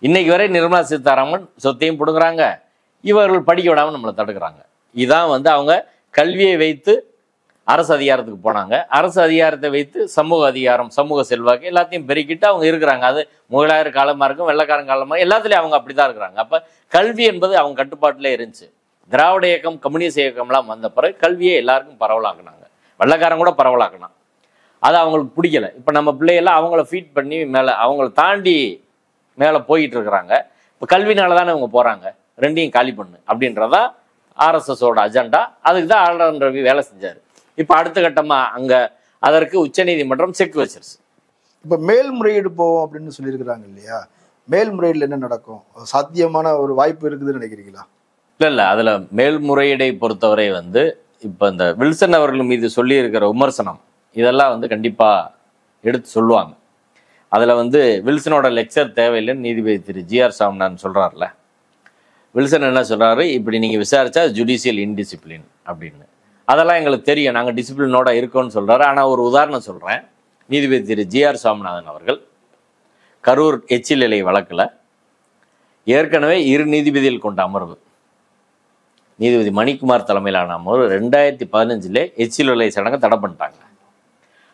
இன்னைக்கு வரை நிர்மலா சீதாராமன் சொத்தையும் பிடுங்குறாங்க, இவர்கள் படிக்க விடாமல் நம்மளை தடுக்கிறாங்க. இதான் அவங்க கல்வியை வைத்து அரசு அதிகாரத்துக்கு போனாங்க. அரசு அதிகாரத்தை வைத்து சமூக அதிகாரம், சமூக செல்வாக்கு எல்லாத்தையும் பெருக்கிட்டு அவங்க இருக்கிறாங்க. அது முகலாயர் காலமாக இருக்கும், வெள்ளைக்காரன் காலமாக, எல்லாத்துலேயும் அவங்க அப்படி தான் இருக்கிறாங்க. அப்போ கல்வி என்பது அவங்க கட்டுப்பாட்டிலே இருந்துச்சு. திராவிட இயக்கம், கம்யூனிஸ்ட் இயக்கம்லாம் வந்த பிறகு கல்வியை எல்லாருக்கும் பரவலாக்குனாங்க. வெள்ளைக்காரன் கூட பரவலாக்குனான். அது அவங்களுக்கு பிடிக்கல. இப்போ நம்ம பிள்ளைகள்லாம் அவங்கள ஃபீட் பண்ணி அவங்கள தாண்டி மேலே போயிட்டு இருக்கிறாங்க. இப்போ கல்வினால தானே இவங்க போகிறாங்க, ரெண்டையும் காலி பண்ணு அப்படின்றதா RSSோட அஜெண்டா. அதுக்கு தான் ஆளுநர் ரவி வேலை செஞ்சார். இப்போ அடுத்த கட்டமாக அதற்கு உச்சநீதிமன்றம் செக் வச்சிருச்சு. இப்போ மேல்முறையீடு போவோம் அப்படின்னு சொல்லியிருக்கிறாங்க இல்லையா? மேல்முறையீடுல என்ன நடக்கும்? சாத்தியமான ஒரு வாய்ப்பு இருக்குதுன்னு நினைக்கிறீங்களா? இல்லை, அதில் மேல்முறையீடை பொறுத்தவரை இப்போ இந்த வில்சன் அவர்கள் மீது சொல்லி இருக்கிற விமர்சனம் இதெல்லாம் கண்டிப்பாக எடுத்து சொல்லுவாங்க. அதில் வில்சனோட லெக்சர் தேவையில்லைன்னு நீதிபதி திரு GR சாமிநாதன் சொல்கிறார்ல. வில்சன் என்ன சொல்கிறாரு, இப்படி நீங்கள் விசாரித்தா ஜுடிஷியல் இன்டிசிப்ளின் அப்படின்னு. அதெல்லாம் எங்களுக்கு தெரியும், நாங்கள் டிசிப்ளினோட இருக்கோன்னு சொல்கிறாரு. ஆனால் ஒரு உதாரணம் சொல்கிறேன். நீதிபதி திரு GR சாமிநாதன் அவர்கள் கரூர் எச்சில் இலை வழக்கில் ஏற்கனவே 2 நீதிபதிகள் கொண்ட அமர்வு, நீதிபதி மணிக்குமார் தலைமையிலான அமர்வு 2015 எச்சில் இலை சடங்கை தடை பண்ணிட்டாங்க.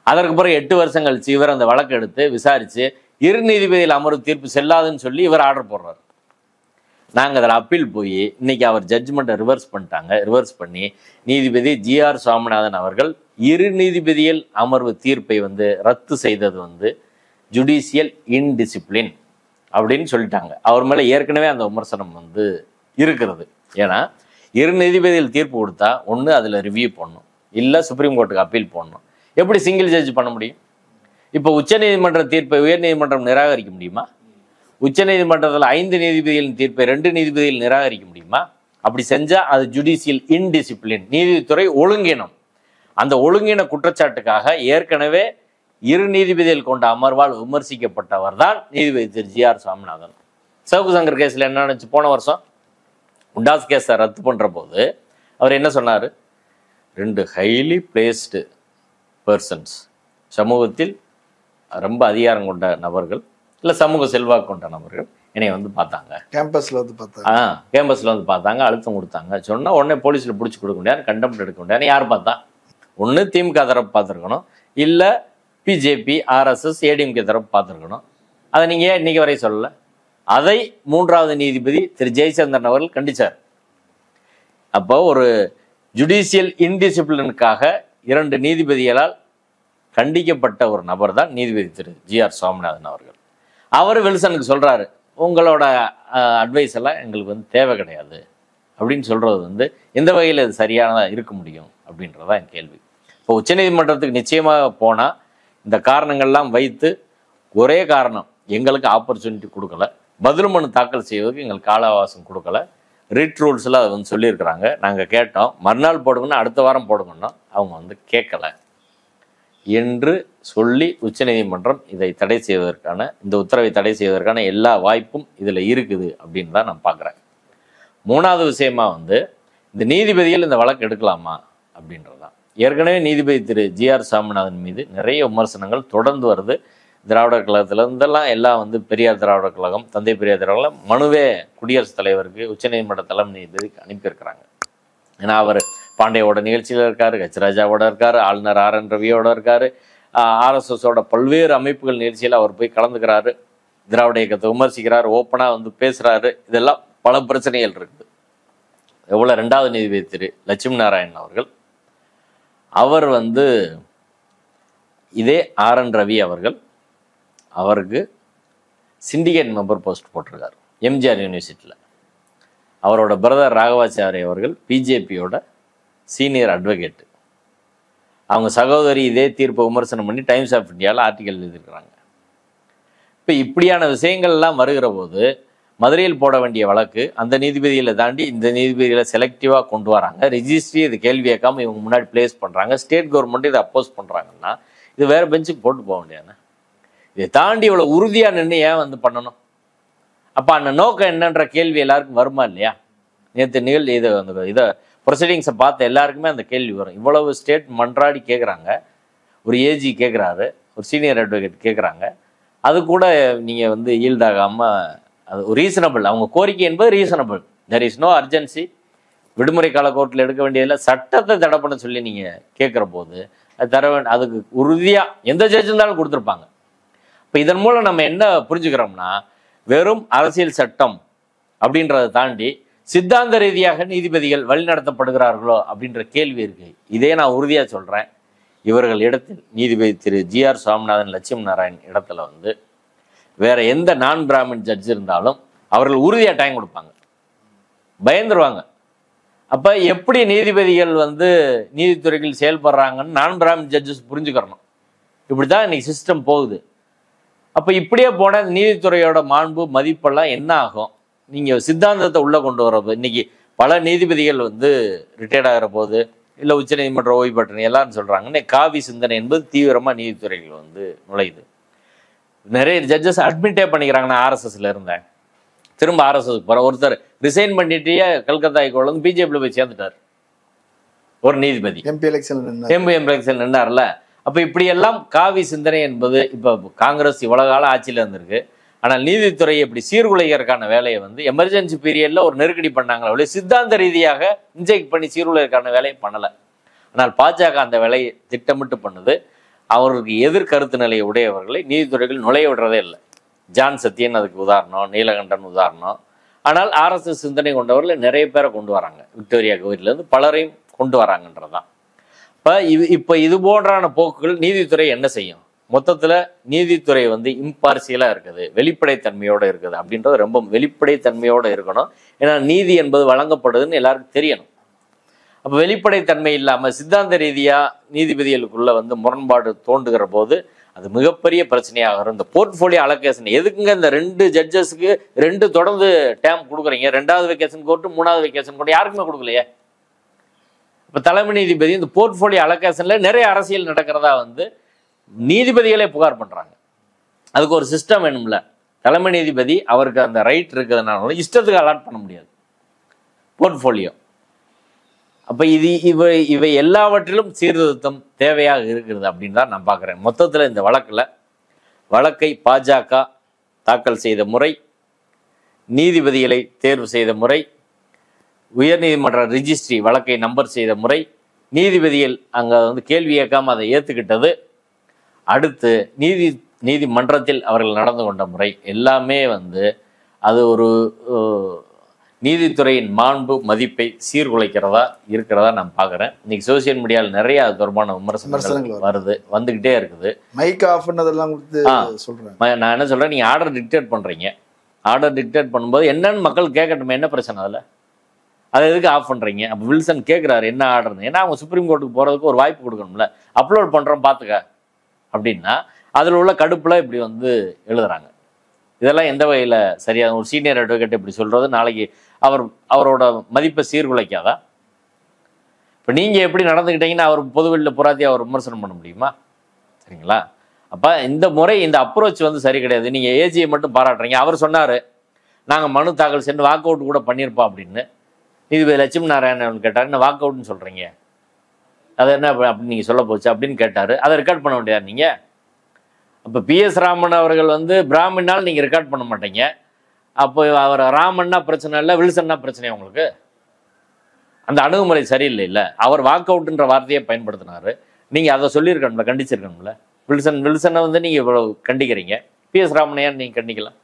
அதற்கு பிறகு 8 வருஷம் கழிச்சு இவர் அந்த வழக்கு எடுத்து விசாரித்து 2 நீதிபதிகள் அமர்வு தீர்ப்பு செல்லாதுன்னு சொல்லி இவர் ஆர்டர் போடுறாரு. நாங்கள் அதில் அப்பீல் போய் இன்னைக்கு அவர் ஜட்ஜ்மெண்ட்டை ரிவர்ஸ் பண்ணி நீதிபதி GR சாமிநாதன் அவர்கள் 2 நீதிபதிகள் அமர்வு தீர்ப்பை ரத்து செய்தது ஜுடிஷியல் இன்டிசிப்ளின் அப்படின்னு சொல்லிட்டாங்க. அவர் மேலே ஏற்கனவே அந்த விமர்சனம் இருக்கிறது. ஏன்னா 2 நீதிபதிகள் தீர்ப்பு கொடுத்தா ஒன்று அதில் ரிவ்யூ பண்ணணும், இல்லை சுப்ரீம் கோர்ட்டுக்கு அப்பீல் பண்ணணும். எப்படி சிங்கிள் ஜட்ஜ் பண்ண முடியும்? இப்போ உச்சநீதிமன்ற தீர்ப்பை உயர்நீதிமன்றம் நிராகரிக்க முடியுமா? உச்சநீதிமன்றத்தில் 5 நீதிபதிகளின் தீர்ப்பை 2 நீதிபதிகள் நிராகரிக்க முடியுமா? அப்படி செஞ்சால் அது ஜுடிஷியல் இன்டிசிப்ளின், நீதித்துறை ஒழுங்கினம். அந்த ஒழுங்கின குற்றச்சாட்டுக்காக ஏற்கனவே 2 நீதிபதிகள் கொண்ட அமர்வால் விமர்சிக்கப்பட்டவர் தான் நீதிபதி திரு GR சாமிநாதன். சவுக்கு சங்கர் கேஸில் என்ன நினச்சி, போன வருஷம் உண்டாஸ் கேஸை ரத்து பண்ணுற போது அவர் என்ன சொன்னார், 2 ஹைலி பிளேஸ்டு பர்சன்ஸ், சமூகத்தில் ரொம்ப அதிகாரம் கொண்ட நபர்கள், இல்லை சமூக செல்வாக்கு கொண்ட நபர்கள் என்னை பார்த்தாங்க, கேம்பஸில் பார்த்தாங்க, அழுத்தம் கொடுத்தாங்க. சொன்னால் உடனே போலீஸில் பிடிச்சி கொடுக்க முடியாது, கண்டெம்ட் எடுக்க முடியாது. யார் பார்த்தா? ஒன்று திமுக தரப்பு பார்த்துருக்கணும், இல்லை பிஜேபி, RSS, ADMK தரப்பு பார்த்துருக்கணும். அதை நீங்கள் இன்னைக்கு வரை சொல்லலை. அதை 3வது நீதிபதி திரு ஜெயச்சந்திரன் அவர்கள் கண்டிச்சார். அப்போ ஒரு ஜுடிஷியல் இன்டிசிப்ளினுக்காக 2 நீதிபதிகளால் கண்டிக்கப்பட்ட ஒரு நபர் தான் நீதிபதி திரு GR சாமிநாதன் அவர்கள். அவர் வில்சனுக்கு சொல்கிறாரு, உங்களோட அட்வைஸ் எல்லாம் எங்களுக்கு தேவை கிடையாது அப்படின்னு சொல்கிறது எந்த வகையில் இது சரியானதாக இருக்க முடியும் அப்படின்றதான் என் கேள்வி. இப்போ உச்சநீதிமன்றத்துக்கு நிச்சயமாக போனால் இந்த காரணங்கள்லாம் வைத்து ஒரே காரணம், எங்களுக்கு ஆப்பர்ச்சுனிட்டி கொடுக்கல, பதில் மனு தாக்கல் செய்வதற்கு எங்களுக்கு கால அவகாசம் கொடுக்கல, ரிட் ரூல்ஸில் அதை சொல்லியிருக்கிறாங்க, நாங்கள் கேட்டோம், மறுநாள் போடுங்கன்னா அடுத்த வாரம் போடுங்கன்னா அவங்க கேட்கலை என்று சொல்லி உச்சநீதிமன்றம் இதை தடை செய்வதற்கான, இந்த உத்தரவை தடை செய்வதற்கான எல்லா வாய்ப்பும் இதில் இருக்குது அப்படின்னு தான் நான் பார்க்குறேன். 3வது விஷயமா இந்த நீதிபதிகள் இந்த வழக்கு எடுக்கலாமா அப்படின்றதான். ஏற்கனவே நீதிபதி திரு GR சாமிநாதன் மீது நிறைய விமர்சனங்கள் தொடர்ந்து வருது. திராவிடர் கழகத்திலிருந்தெல்லாம் எல்லாம் பெரியார் திராவிடர் கழகம், தந்தை பெரியார் திராவிடர் கழகம் மனுவே குடியரசுத் தலைவருக்கு உச்சநீதிமன்ற தலைமை நீதிபதிக்கு அனுப்பியிருக்கிறாங்க. ஏன்னா அவர் பாண்டியோட நிகழ்ச்சியில் இருக்கார், ராஜாவோட இருக்கார், ஆளுநர் RN ரவியோட இருக்கார், RSSோட பல்வேறு அமைப்புகள் நிகழ்ச்சியில் அவர் போய் கலந்துக்கிறாரு, திராவிட இயக்கத்தை விமர்சிக்கிறார், ஓப்பனாக பேசுகிறாரு. இதெல்லாம் பல பிரச்சனைகள் இருக்குது. எவ்வளோ 2வது நீதிபதி திரு லட்சுமி நாராயணன் அவர்கள், அவர் வந்து இதே RN ரவி அவர்கள் அவருக்கு சிண்டிகேட் மெம்பர் போஸ்ட் போட்டிருக்காரு எம்ஜிஆர் யூனிவர்சிட்டியில். அவரோட பிரதர் ராகவாச்சாரி அவர்கள் பிஜேபியோட சீனியர் அட்வொகேட்டு. அவங்க சகோதரி இதே தீர்ப்பை விமர்சனம் பண்ணி டைம்ஸ் ஆஃப் இந்தியாவில் ஆர்டிக்கல் எழுதியிருக்கிறாங்க. இப்போ இப்படியான விஷயங்கள்லாம் வருகிற போது மதுரையில் போட வேண்டிய வழக்கு அந்த நீதிபதிகளை தாண்டி இந்த நீதிபதிகளை செலக்டிவாக கொண்டு வராங்க. ரெஜிஸ்ட்ரி இது கேள்வி கேட்காம இவங்க முன்னாடி பிளேஸ் பண்ணுறாங்க. ஸ்டேட் கவர்மெண்ட் இதை அப்போஸ் பண்ணுறாங்கன்னா இது வேறு பெஞ்சுக்கு போட்டு போக வேண்டியதானே? இதை தாண்டி இவ்வளோ உறுதியாக நின்று ஏன் வந்து பண்ணணும்? அப்போ அந்த நோக்கம் என்னன்ற கேள்வி எல்லாருக்கும் வருமா இல்லையா? நேற்று இதை ப்ரொசீடிங்ஸை பார்த்த எல்லாருக்குமே அந்த கேள்வி வரும். இவ்வளவு ஸ்டேட் மன்றாடி கேட்குறாங்க, ஒரு ஏஜி கேட்குறாரு, ஒரு சீனியர் அட்வொகேட் கேட்குறாங்க. அது கூட நீங்கள் வந்து ஈல்டாகாமல் அது ஒரு ரீசனபிள், அவங்க கோரிக்கை என்பது reasonable. There is no urgency. விடுமுறை கால கோர்ட்டில் எடுக்க வேண்டியதில் சட்டத்தை தடை பண்ண சொல்லி நீங்கள் கேட்குற போது அது அதுக்கு உறுதியாக எந்த ஜட்ஜ் இருந்தாலும் கொடுத்துருப்பாங்க. இப்போ இதன் மூலம் நம்ம என்ன புரிஞ்சுக்கிறோம்னா, வெறும் அரசியல் சட்டம் அப்படின்றத தாண்டி சித்தாந்த ரீதியாக நீதிபதிகள் வழிநடத்தப்படுகிறார்களோ அப்படின்ற கேள்வி இருக்கு. இதே நான் உறுதியாக சொல்கிறேன். இவர்கள் இடத்தில் நீதிபதி திரு GR சுவாமிநாதன், லட்சுமி நாராயண் இடத்துல வந்து வேற எந்த நான் பிராமின் ஜட்ஜ் இருந்தாலும் அவர்கள் உறுதியாக டைம் கொடுப்பாங்க, பயந்துருவாங்க. அப்போ எப்படி நீதிபதிகள் வந்து நீதித்துறைகள் செயல்படுறாங்கன்னு நான் பிராமின் ஜட்ஜஸ் புரிஞ்சுக்கிறணும். இப்படி தான் இன்னைக்கு சிஸ்டம் போகுது. அப்போ இப்படியே போனால் நீதித்துறையோட மாண்பு மதிப்பெல்லாம் என்ன ஆகும்? நீங்கள் சித்தாந்தத்தை உள்ளே கொண்டு வரப்போ இன்னைக்கு பல நீதிபதிகள் வந்து ரிட்டையர்ட் ஆகிற போது இல்லை உச்சநீதிமன்ற ஓய்வு பெற்றன எல்லாரும் சொல்கிறாங்க காவி சிந்தனை என்பது தீவிரமாக நீதித்துறைகள் வந்து நுழையுது. நிறைய ஜட்ஜஸ் அட்மிட்டே பண்ணிக்கிறாங்க. நான் RSSல இருந்தேன், திரும்ப RSSக்கு போகிறேன். ஒருத்தர் ரிசைன் பண்ணிட்டே கல்கத்தா ஹைகோர்ட்ல வந்து பிஜேபியில் போய் சேர்ந்துட்டார். ஒரு நீதிபதி MP எலெக்ஷன் நின்னார்ல. அப்போ இப்படியெல்லாம் காவி சிந்தனை என்பது இப்போ காங்கிரஸ் இவ்வளவு காலம் ஆட்சியில் இருந்திருக்கு. ஆனால் நீதித்துறையை இப்படி சீர்குலைக்கிறதுக்கான வேலையை வந்து எமர்ஜென்சி பீரியட்ல ஒரு நெருக்கடி பண்ணாங்களே, சித்தாந்த ரீதியாக இன்ஜெக்ட் பண்ணி சீர்குலைக்கிறதுக்கான வேலையை பண்ணலை. ஆனால் பாஜக அந்த வேலையை திட்டமிட்டு பண்ணுது. அவருக்கு எதிர்கருத்து நிலையை உடையவர்களை நீதித்துறைகள் நுழைய விடுறதே இல்லை. ஜான் சத்யன் அதுக்கு உதாரணம், நீலகண்டன் உதாரணம். ஆனால் RSS சிந்தனை கொண்டவர்களை நிறைய பேரை கொண்டு வராங்க. விக்டோரியா கோவிலேருந்து பலரையும் கொண்டு வராங்கன்றதான். இப்போ இது போன்றான போக்குகள் நீதித்துறை என்ன செய்யும்? மொத்தத்தில் நீதித்துறை வந்து இம்பார்சியலாக இருக்குது, வெளிப்படைத்தன்மையோடு இருக்குது. அப்படின்றது ரொம்ப வெளிப்படைத்தன்மையோடு இருக்கணும். ஏன்னா நீதி என்பது வழங்கப்படுதுன்னு எல்லாருக்கும் தெரியணும். அப்போ வெளிப்படைத்தன்மை இல்லாமல் சித்தாந்த ரீதியாக நீதிபதிகளுக்குள்ள வந்து முரண்பாடு தோண்டுகிற போது அது மிகப்பெரிய பிரச்சனையாக வரும். இந்த போர்ட்ஃபோலியோ அலோகேஷன் எதுக்குங்க? இந்த 2 ஜட்ஜஸ்க்கு 2 தொடர்ந்து டேம் கொடுக்குறீங்க. 2வது வெக்கேஷன் கோர்ட்டு 3வது வெக்கேஷன் கோர்ட்டு யாருக்குமே கொடுக்கலையே. இப்போ தலைமை நீதிபதி இந்த போர்ட்ஃபோலியோ அலோகேஷனில் நிறைய அரசியல் நடக்கிறதா வந்து நீதிபதிகளே புகார் பண்ணுறாங்க. அதுக்கு ஒரு சிஸ்டம் வேணும்ல. தலைமை நீதிபதி அவருக்கு அந்த ரைட் இருக்கிறதுனால இஷ்டத்துக்கு அலாட் பண்ண முடியாது போர்ட்ஃபோலியோ. அப்போ இவை எல்லாவற்றிலும் சீர்திருத்தம் தேவையாக இருக்கிறது அப்படின்னு தான் நான் பார்க்குறேன். மொத்தத்தில் இந்த வழக்கை பாஜக தாக்கல் செய்த முறை, நீதிபதிகளை தேர்வு செய்த முறை, உயர்நீதிமன்ற ரிஜிஸ்ட்ரி வழக்கை நம்பர் செய்த முறை, நீதிபதிகள் அங்கே வந்து கேள்வி கேட்காம அதை ஏற்றுக்கிட்டது, அடுத்து நீதிமன்றத்தில் அவர்கள் நடந்து கொண்ட முறை எல்லாமே வந்து அது ஒரு நீதித்துறையின் மாண்பு மதிப்பை சீர்குலைக்கிறதா இருக்கிறதா நான் பார்க்குறேன். இன்னைக்கு சோசியல் மீடியாவில் நிறைய அது தொடர்பான விமர்சனங்கள் வந்துக்கிட்டே இருக்குது. மைக் ஆஃப் பண்ணதெல்லாம் சொல்கிறேன். நான் என்ன சொல்கிறேன், நீங்கள் ஆர்டர் டிக்டேட் பண்ணுறீங்க. ஆர்டர் டிக்டேட் பண்ணும்போது என்னன்னு மக்கள் கேட்கட்டுமே, என்ன பிரச்சனை அதில்? அதை எதுக்கு ஆஃப் பண்ணுறீங்க? அப்போ வில்சன் கேட்குறாரு என்ன ஆர்டர்னு. ஏன்னா அவங்க சுப்ரீம் கோர்ட்டுக்கு போகிறதுக்கு ஒரு வாய்ப்பு கொடுக்கணும்ல. அப்லோட் பண்ணுறோம் பார்த்துக்க அப்படின்னா அதில் உள்ள கடுப்பில் இப்படி வந்து எழுதுறாங்க. இதெல்லாம் எந்த வகையில் சரியாக? ஒரு சீனியர் அட்வொகேட் இப்படி சொல்கிறது நாளைக்கு அவரோட மதிப்பை சீர்குலைக்காதா? இப்போ நீங்கள் எப்படி நடந்துக்கிட்டீங்கன்னா அவர் பொதுவெளியில் புறாத்தி அவர் விமர்சனம் பண்ண முடியுமா? சரிங்களா? அப்போ இந்த முறை இந்த அப்ரோச் வந்து சரி கிடையாது. நீங்கள் ஏஜியை மட்டும் பாராட்டுறீங்க. அவர் சொன்னார் நாங்கள் மனு தாக்கல் சென்று வாக் அவுட் கூட பண்ணியிருப்போம் அப்படின்னு. நீதிபதி லட்சுமி நாராயணன் கேட்டார், என்ன வாக் அவுட்னு சொல்கிறீங்க, அது என்ன அப்படின்னு நீங்கள் சொல்ல போச்சு அப்படின்னு கேட்டார். அதை ரெக்கார்ட் பண்ண முடியாது நீங்கள். அப்போ PS ராமன் அவர்கள் வந்து பிராமினால் நீங்கள் ரெக்கார்ட் பண்ண மாட்டீங்க. அப்போ அவர் ராமன்னா பிரச்சனை இல்லை, வில்சன்னா பிரச்சனை உங்களுக்கு. அந்த அணுகுமுறை சரியில்லை. இல்லை, அவர் வாக் அவுட்ன்ற வார்த்தையை பயன்படுத்தினார். நீங்கள் அதை சொல்லியிருக்கணும்ல, கண்டிச்சிருக்கணும்ல. வில்சனை வந்து நீங்கள் இவ்வளோ கண்டிக்கிறீங்க, PS ராமனையான்னு நீங்கள் கண்டிக்கலாம்.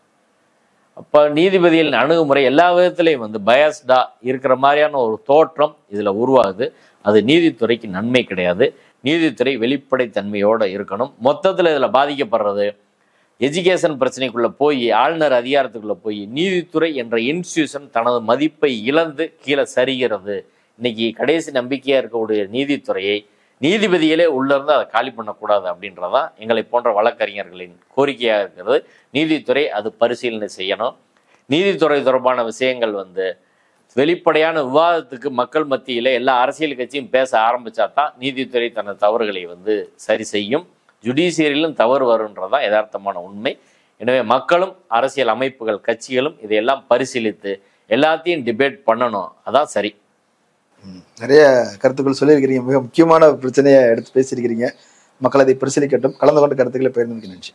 அப்போ நீதிபதிகளின் அணுகுமுறை எல்லா விதத்திலையும் வந்து பயஸ்டா இருக்கிற மாதிரியான ஒரு தோற்றம் இதில் உருவாகுது. அது நீதித்துறைக்கு நன்மை கிடையாது. நீதித்துறை வெளிப்படைத்தன்மையோடு இருக்கணும். மொத்தத்தில் இதில் பாதிக்கப்படுறது எஜுகேஷன் பிரச்சனைக்குள்ளே போய் ஆளுநர் அதிகாரத்துக்குள்ளே போய் நீதித்துறை என்ற இன்ஸ்டியூஷன் தனது மதிப்பை இழந்து கீழே சரிகிறது. இன்னைக்கு கடைசி நம்பிக்கையாக இருக்கக்கூடிய நீதித்துறையை நீதிபதிகளே உள்ளிருந்து அதை காலி பண்ணக்கூடாது அப்படின்றதான் எங்களை போன்ற வழக்கறிஞர்களின் கோரிக்கையாக இருக்கிறது. நீதித்துறை அது பரிசீலனை செய்யணும். நீதித்துறை தொடர்பான விஷயங்கள் வந்து வெளிப்படையான விவாதத்துக்கு மக்கள் மத்தியில் எல்லா அரசியல் கட்சியும் பேச ஆரம்பித்தா தான் நீதித்துறை தனது தவறுகளை வந்து சரி செய்யும். ஜுடிஷியரியிலும் தவறு வருன்றதான் யதார்த்தமான உண்மை. எனவே மக்களும் அரசியல் அமைப்புகள் கட்சிகளும் இதையெல்லாம் பரிசீலித்து எல்லாத்தையும் டிபேட் பண்ணணும். அதான் சரி. நிறைய கருத்துக்கள் சொல்லியிருக்கிறீங்க. மிக முக்கியமான பிரச்சனையை எடுத்து பேசியிருக்கிறீங்க. மக்கள் அதை பரிசீலிக்கட்டும். கலந்து கொண்ட கருத்துக்களை பகிர்ந்ததுக்கு நன்றி.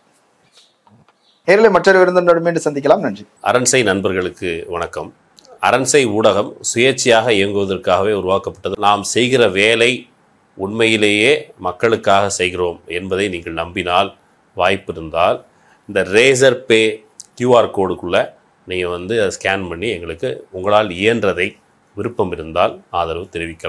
நேரில் மற்றொரு விருந்தினரோடு மீண்டும் சந்திக்கலாம். நன்றி. அரண்சை நண்பர்களுக்கு வணக்கம். அரண்சை ஊடகம் சுயேட்சையாக இயங்குவதற்காகவே உருவாக்கப்பட்டது. நாம் செய்கிற வேலை உண்மையிலேயே மக்களுக்காக செய்கிறோம் என்பதை நீங்கள் நம்பினால், வாய்ப்பு இருந்தால் இந்த ரேசர் பே கியூஆர் கோடுக்குள்ளே நீங்கள் வந்து அதை ஸ்கேன் பண்ணி எங்களுக்கு உங்களால் இயன்றதை விருப்பம் இருந்தால் ஆதரவு தெரிவிக்கலாம்.